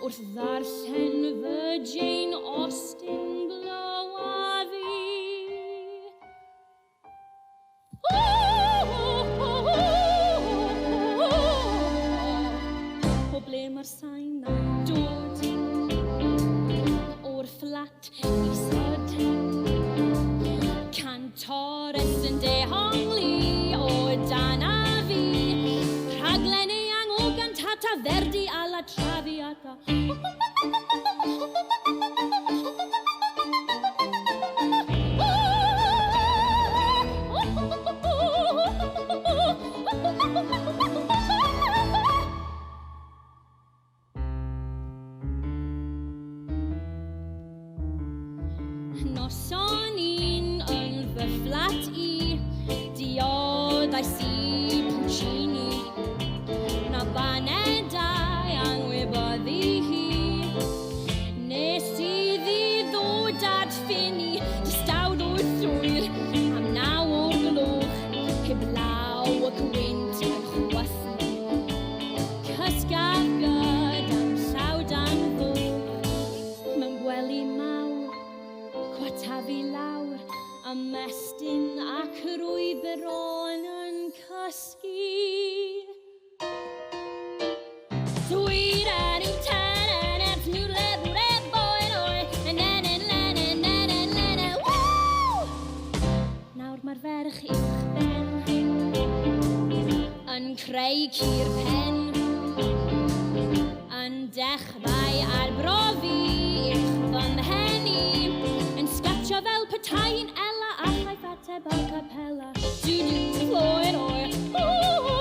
wrth ddarllen fy Jane Austen glywafi. O ble mae'r sain yn dod o'r fflat isod, cantores yn dehongli o dan a fi, rhaglen eang o gantata Verdi a la Traviata. Noson un yn fy fflat I, dioddais I Puccini, na banedau angwyboddi hi. Nes I ddiddod ad ffini, distawd o'r llwyr, am 9 o'r gloch, heblaw y gwynt yn chwythu. Cysgaf gyd am llawd am ddwch, mewn gwely mawr, cwatafu lawr, ymestyn ac yr wyberon yn cysgu. Sweet and ten and new let boy or and woo! Nawr mae'r ferch i'ch ben yn creu cur pen, yn dechrau arbrofi i'ch fy mhenni, yn sgatio fel petai'n Ella a chaiff ateb a capella. Do-do, Floyd or